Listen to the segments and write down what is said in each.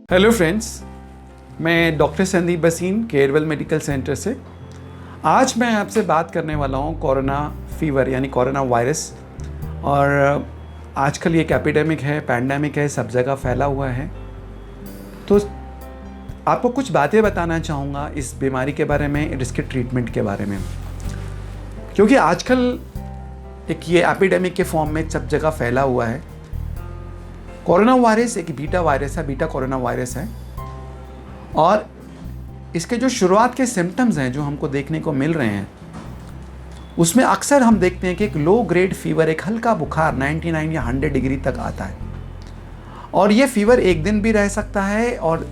Hello friends, मैं doctor Sandeep बसीन Carewell medical centre से। आज मैं आपसे बात करने वाला हूँ कोरोना फीवर यानी कोरोना वायरस। और आजकल ये एक एपिडेमिक है, पैंडेमिक है, सब जगह फैला हुआ है। तो आपको कुछ बातें बताना चाहूँगा इस बीमारी के बारे में और इसके ट्रीटमेंट के बारे में, क्योंकि आजकल एक ये एपिडेमिक के फॉर्म में सब जगह फैला हुआ है। कोरोना वायरस एक बीटा वायरस है, बीटा कोरोना वायरस है। और इसके जो शुरुआत के सिम्टम्स हैं जो हमको देखने को मिल रहे हैं, उसमें अक्सर हम देखते हैं कि एक लो ग्रेड फीवर, एक हल्का बुखार 99 या 100 डिग्री तक आता है। और ये फीवर एक दिन भी रह सकता है और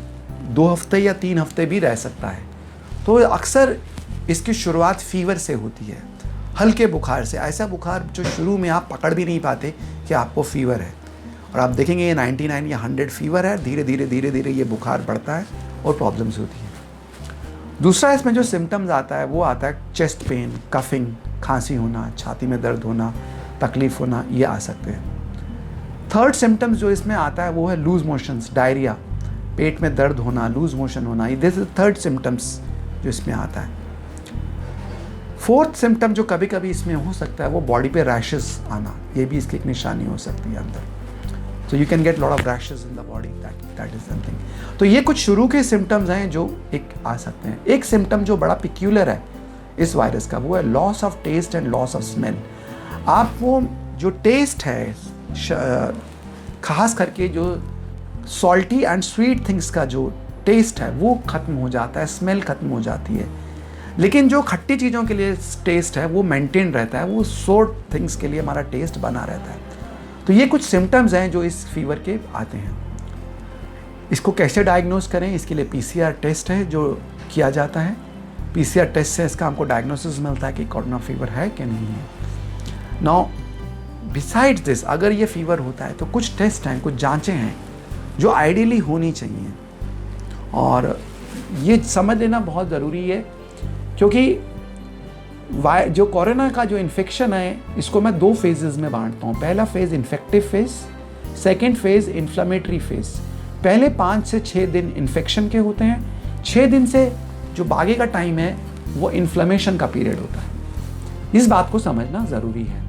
2 हफ्ते या 3 हफ्ते भी रह सकता है। तो अक्सर इसकी शुरुआत फीवर से होती है, हल्के बुखार से। ऐसा बुखार जो शुरू में आप पकड़ भी नहीं पाते कि आपको फीवर है, और आप देखेंगे ये 99 या 100 फीवर है। धीरे धीरे ये बुखार बढ़ता है और प्रॉब्लम्स होती है। दूसरा इसमें जो सिम्टम्स आता है वो आता है चेस्ट पेन, कफिंग, खांसी होना, छाती में दर्द होना, तकलीफ होना, ये आ सकते हैं। थर्ड सिम्टम्स जो इसमें आता है वो है लूज मोशंस, डायरिया, पेट में दर्द होना, लूज मोशन होना। दिस इज थर्ड सिम्टम्स जो इसमें आता है। फोर्थ सिम्टम जो कभी कभी इसमें हो सकता है वो बॉडी पे रैशेस आना, ये भी इसकी एक निशानी हो सकती है अंदर। So you can get lot of rashes in the body. That is something. तो ये कुछ शुरू के सिम्टम्स हैं जो एक आ सकते हैं। एक सिम्टम जो बड़ा पिक्यूलर है इस वायरस का, वो है loss of taste and loss of smell. आप वो जो टेस्ट है, खास करके जो सॉल्टी एंड स्वीट थिंग्स का जो टेस्ट है वो खत्म हो जाता है, स्मेल खत्म हो जाती है। लेकिन जो खट्टी चीज़ों के लिए टेस्ट है वो मेंटेन रहता है, वो सोर थिंग्स के लिए हमारा टेस्ट बना रहता है। तो ये कुछ सिम्टम्स हैं जो इस फीवर के आते हैं। इसको कैसे डायग्नोस करें, इसके लिए पीसीआर टेस्ट है जो किया जाता है। पीसीआर टेस्ट से इसका हमको डायग्नोसिस मिलता है कि कोरोना फीवर है कि नहीं है। नाउ बिसाइड्स दिस, अगर ये फीवर होता है तो कुछ टेस्ट हैं, कुछ जांचें हैं जो आइडियली होनी चाहिए। और ये समझ लेना बहुत ज़रूरी है, क्योंकि जो कोरोना का जो इन्फेक्शन है इसको मैं 2 फेजेस में बांटता हूँ। पहला phase infective phase, second phase inflammatory phase. पहले 5 से 6 दिन इन्फेक्शन के होते हैं, 6 दिन से जो बाकी का टाइम है वो इन्फ्लेमेशन का पीरियड होता है। इस बात को समझना ज़रूरी है।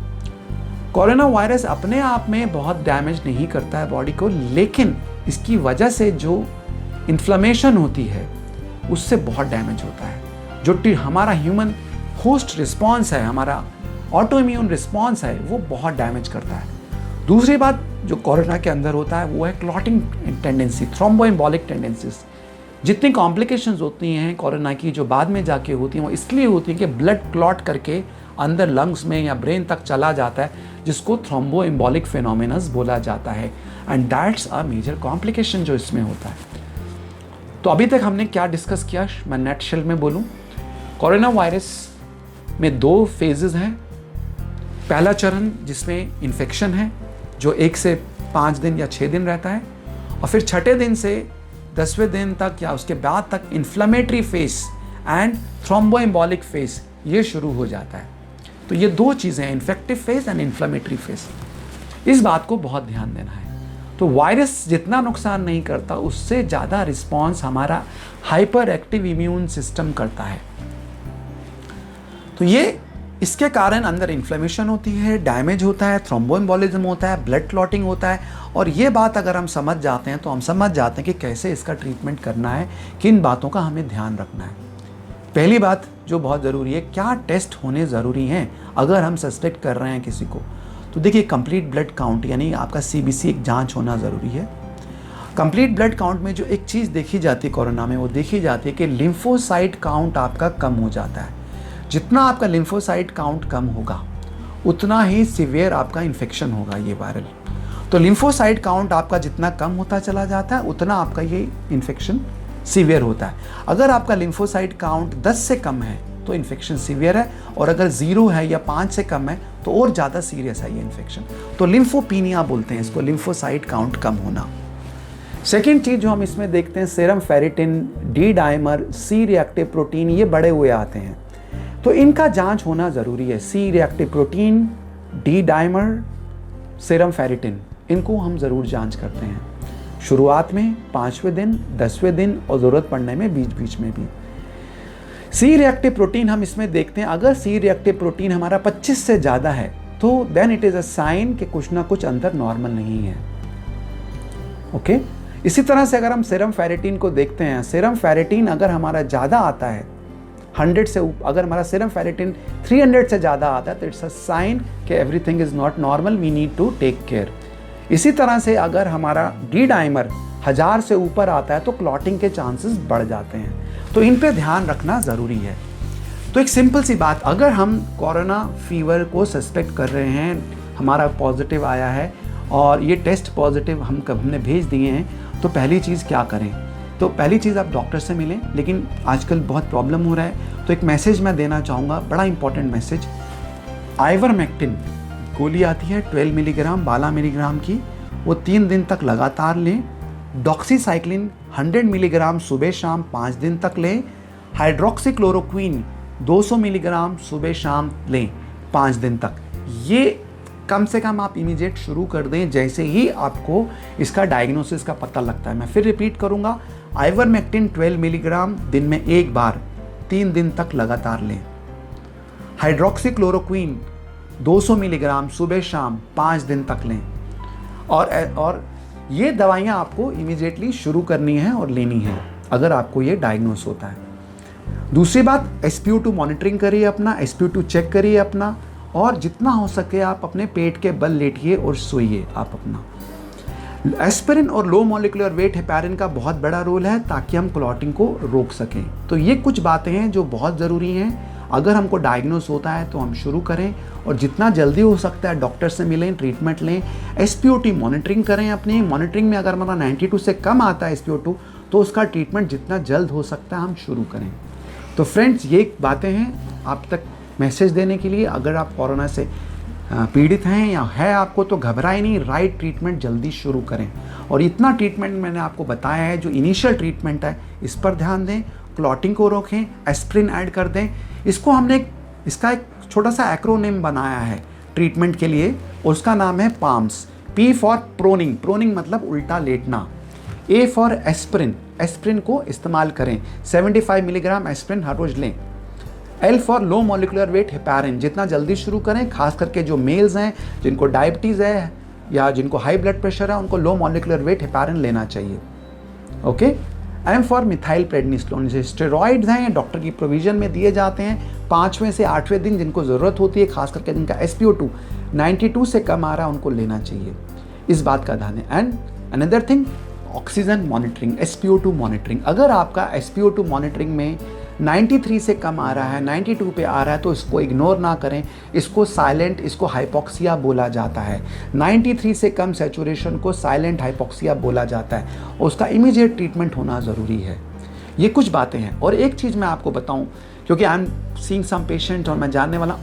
कोरोना वायरस अपने आप में बहुत डैमेज नहीं करता है बॉडी को, लेकिन इसकी वजह से जो इन्फ्लेमेशन होती है उससे बहुत डैमेज होता है। जो हमारा ह्यूमन होस्ट रिस्पॉन्स है, हमारा ऑटो इम्यून रिस्पॉन्स है, वो बहुत डैमेज करता है। दूसरी बात जो कोरोना के अंदर होता है वो है क्लॉटिंग टेंडेंसी, थ्रोम्बोएम्बोलिक टेंडेंसीज। जितनी कॉम्प्लिकेशंस होती हैं कोरोना की जो बाद में जाके होती हैं, वो इसलिए होती हैं कि ब्लड क्लॉट करके अंदर लंग्स में या ब्रेन तक चला जाता है, जिसको थ्रोम्बोएम्बोलिक फिनोमेनस बोला जाता है। And that's a major complication जो इसमें होता है। तो अभी तक हमने क्या डिस्कस किया, मैं नटशेल में बोलूँ। कोरोना वायरस में 2 फेजेस हैं। पहला चरण जिसमें इन्फेक्शन है जो 1 से 5 दिन या 6 दिन रहता है, और फिर 6ठे दिन से 10वें दिन तक या उसके बाद तक इन्फ्लेमेटरी फेज एंड थ्रोम्बोएम्बोलिक फेज ये शुरू हो जाता है। तो ये 2 चीज़ें हैं, infective phase and inflammatory phase. इस बात को बहुत ध्यान देना है। तो वायरस जितना नुकसान नहीं करता उससे ज़्यादा रिस्पॉन्स हमारा हाइपर एक्टिव इम्यून सिस्टम करता है। तो ये इसके कारण अंदर इन्फ्लेमेशन होती है, डैमेज होता है, थ्रोम्बोएम्बोलिज्म होता है, ब्लड क्लॉटिंग होता है। और ये बात अगर हम समझ जाते हैं तो हम समझ जाते हैं कि कैसे इसका ट्रीटमेंट करना है, किन बातों का हमें ध्यान रखना है। पहली बात जो बहुत ज़रूरी है, क्या टेस्ट होने ज़रूरी हैं अगर हम सस्पेक्ट कर रहे हैं किसी को। तो देखिए, कंप्लीट ब्लड काउंट यानी आपका CBC एक जाँच होना ज़रूरी है। कंप्लीट ब्लड काउंट में जो एक चीज़ देखी जाती है कोरोना में, वो देखी जाती है कि लिम्फोसाइट काउंट आपका कम हो जाता है। जितना आपका लिम्फोसाइट काउंट कम होगा उतना ही सीवियर आपका इन्फेक्शन होगा, ये वायरल। तो लिम्फोसाइट काउंट आपका जितना कम होता चला जाता है उतना आपका ये इन्फेक्शन सीवियर होता है। अगर आपका लिम्फोसाइट काउंट 10 से कम है तो इन्फेक्शन सीवियर है, और अगर 0 है या 5 से कम है तो और ज़्यादा सीरियस है ये इन्फेक्शन। तो लिम्फोपीनिया बोलते हैं इसको, लिम्फोसाइट काउंट कम होना। सेकेंड चीज़ जो हम इसमें देखते हैं, serum ferritin, D dimer, C reactive protein, ये बढ़े हुए आते हैं। तो इनका जांच होना ज़रूरी है। C reactive protein, D dimer, serum ferritin, इनको हम ज़रूर जांच करते हैं। शुरुआत में, 5वें दिन, 10वें दिन और ज़रूरत पड़ने में बीच बीच में भी। सी रिएक्टिव प्रोटीन हम इसमें देखते हैं, अगर सी रिएक्टिव प्रोटीन हमारा 25 से ज़्यादा है तो then it is a sign कि कुछ ना कुछ अंदर नॉर्मल नहीं है। ओके, इसी तरह से अगर हम सीरम फेरेटिन को देखते हैं, सीरम फेरेटिन अगर हमारा ज़्यादा आता है 100 से, अगर हमारा सीरम फेरेटिन 300 से ज़्यादा आता है तो इट्स अ साइन कि everything is not normal, we need to take care. इसी तरह से अगर हमारा डी डाइमर 1000 से ऊपर आता है तो क्लॉटिंग के चांसेस बढ़ जाते हैं, तो इन पे ध्यान रखना ज़रूरी है। तो एक सिंपल सी बात, अगर हम कोरोना फीवर को सस्पेक्ट कर रहे हैं, हमारा पॉजिटिव आया है और ये टेस्ट पॉजिटिव हमने भेज दिए हैं, तो पहली चीज़ क्या करें? तो पहली चीज़ आप डॉक्टर से मिलें, लेकिन आजकल बहुत प्रॉब्लम हो रहा है, तो एक मैसेज मैं देना चाहूँगा, बड़ा इंपॉर्टेंट मैसेज। आइवरमेक्टिन गोली आती है 12 मिलीग्राम 12 मिलीग्राम की, वो 3 दिन तक लगातार लें। डॉक्सीसाइक्लिन 100 मिलीग्राम सुबह शाम 5 दिन तक लें। हाइड्रोक्सीक्लोरोक्वीन 200 मिलीग्राम सुबह शाम लें 5 दिन तक। ये कम से कम आप इमीडिएट शुरू कर दें जैसे ही आपको इसका डायग्नोसिस का पता लगता है। मैं फिर रिपीट करूंगा, आइवरमेक्टिन 12 मिलीग्राम दिन में एक बार 3 दिन तक लगातार लें। हाइड्रोक्सीक्लोरोक्वीन 200 मिलीग्राम सुबह शाम 5 दिन तक लें। और ये दवाइयाँ आपको इमीडिएटली शुरू करनी है और लेनी है अगर आपको ये डायग्नोस होता है। दूसरी बात, SpO2 मॉनिटरिंग करिए अपना, SpO2 चेक करिए अपना, और जितना हो सके आप अपने पेट के बल लेटिए और सोइए आप अपना। एस्पिरिन और लो मॉलिक्यूलर वेट हेपारिन का बहुत बड़ा रोल है ताकि हम क्लॉटिंग को रोक सकें। तो ये कुछ बातें हैं जो बहुत ज़रूरी हैं। अगर हमको डायग्नोस होता है तो हम शुरू करें और जितना जल्दी हो सकता है डॉक्टर से मिलें, ट्रीटमेंट लें। SpO2 मॉनिटरिंग करें अपनी। मॉनिटरिंग में अगर हमारा 92 से कम आता है SpO2 तो उसका ट्रीटमेंट जितना जल्द हो सकता है हम शुरू करें। तो फ्रेंड्स, ये बातें हैं आप तक मैसेज देने के लिए। अगर आप कोरोना से पीड़ित हैं या है आपको तो घबराए नहीं, राइट ट्रीटमेंट जल्दी शुरू करें। और इतना ट्रीटमेंट मैंने आपको बताया है, जो इनिशियल ट्रीटमेंट है इस पर ध्यान दें, क्लॉटिंग को रोकें, एस्प्रिन ऐड कर दें। इसको हमने इसका एक छोटा सा एक्रोनिम बनाया है ट्रीटमेंट के लिए, उसका नाम है PAMS। P for proning, proning मतलब उल्टा लेटना। A फॉर एस्प्रिन, एस्प्रिन को इस्तेमाल करें, 75 मिलीग्राम एस्प्रिन हर रोज लें। L for low molecular weight heparin, जितना जल्दी शुरू करें, खास करके जो मेल्स हैं जिनको डायबिटीज़ है या जिनको हाई ब्लड प्रेशर है उनको लो मॉलिक्यूलर वेट हेपारिन लेना चाहिए। Okay. M for methyl prednisolone, जैसे स्टेरॉइड्स हैं डॉक्टर की प्रोविजन में दिए जाते हैं 5वें से 8वें दिन जिनको ज़रूरत होती है, खास करके जिनका SpO2 92 से कम आ रहा है उनको लेना चाहिए। इस बात का ध्यान है। And another thing, oxygen monitoring, SpO2 monitoring. अगर आपका SpO2 मॉनिटरिंग में 93 से कम आ रहा है, 92 पे आ रहा है, तो इसको इग्नोर ना करें। इसको साइलेंट, इसको हाइपोक्सिया बोला जाता है। 93 से कम सैचुरेशन को साइलेंट हाइपोक्सिया बोला जाता है। उसका इमीडिएट ट्रीटमेंट होना ज़रूरी है। ये कुछ बातें हैं। और एक चीज़ मैं आपको बताऊं, क्योंकि I am seeing some patient और मैं जानने वाला,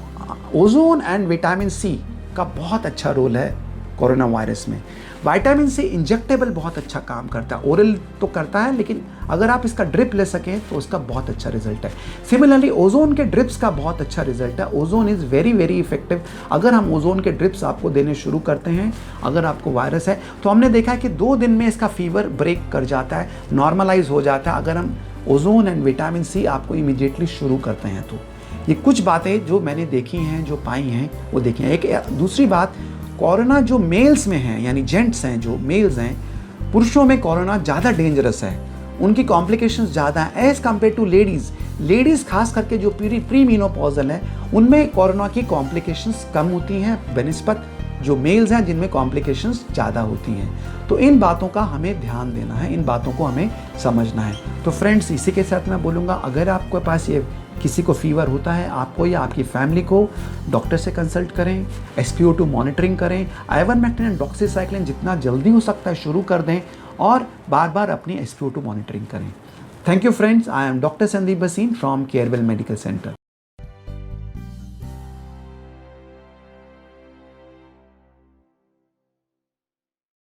ओजोन एंड विटामिन C का बहुत अच्छा रोल है कोरोना वायरस में। विटामिन C इंजेक्टेबल बहुत अच्छा काम करता है, ओरल तो करता है, लेकिन अगर आप इसका ड्रिप ले सकें तो उसका बहुत अच्छा रिजल्ट है। सिमिलरली ओजोन के ड्रिप्स का बहुत अच्छा रिजल्ट है। Ozone is very very effective. अगर हम ओजोन के ड्रिप्स आपको देने शुरू करते हैं, अगर आपको वायरस है, तो हमने देखा है कि 2 दिन में इसका फीवर ब्रेक कर जाता है, नॉर्मलाइज हो जाता है, अगर हम ओजोन एंड विटामिन C आपको इमीडिएटली शुरू करते हैं तो। ये कुछ बातें जो मैंने देखी हैं, जो पाई हैं, वो देखी हैं। एक दूसरी बात, कोरोना जो मेल्स में है, यानी जेंट्स हैं, जो मेल्स हैं, पुरुषों में कोरोना ज़्यादा डेंजरस है, उनकी कॉम्प्लिकेशंस ज़्यादा है as compare to ladies. Ladies खास करके जो प्री मीनोपॉजल है, उनमें कोरोना की कॉम्प्लिकेशंस कम होती हैं बनिस्बत जो मेल्स हैं जिनमें कॉम्प्लिकेशंस ज़्यादा होती हैं। तो इन बातों का हमें ध्यान देना है, इन बातों को हमें समझना है। तो फ्रेंड्स, इसी के साथ मैं बोलूँगा, अगर आपके पास ये किसी को फीवर होता है, आपको या आपकी फैमिली को, डॉक्टर से कंसल्ट करें, SpO2 मॉनिटरिंग करें, आइवरमेक्टिन एंड डॉक्सीसाइक्लिन जितना जल्दी हो सकता है शुरू कर दें, और बार बार अपनी SpO2 मॉनिटरिंग करें। Thank you friends, I am doctor Sandeep Bhasin from Carewell medical centre.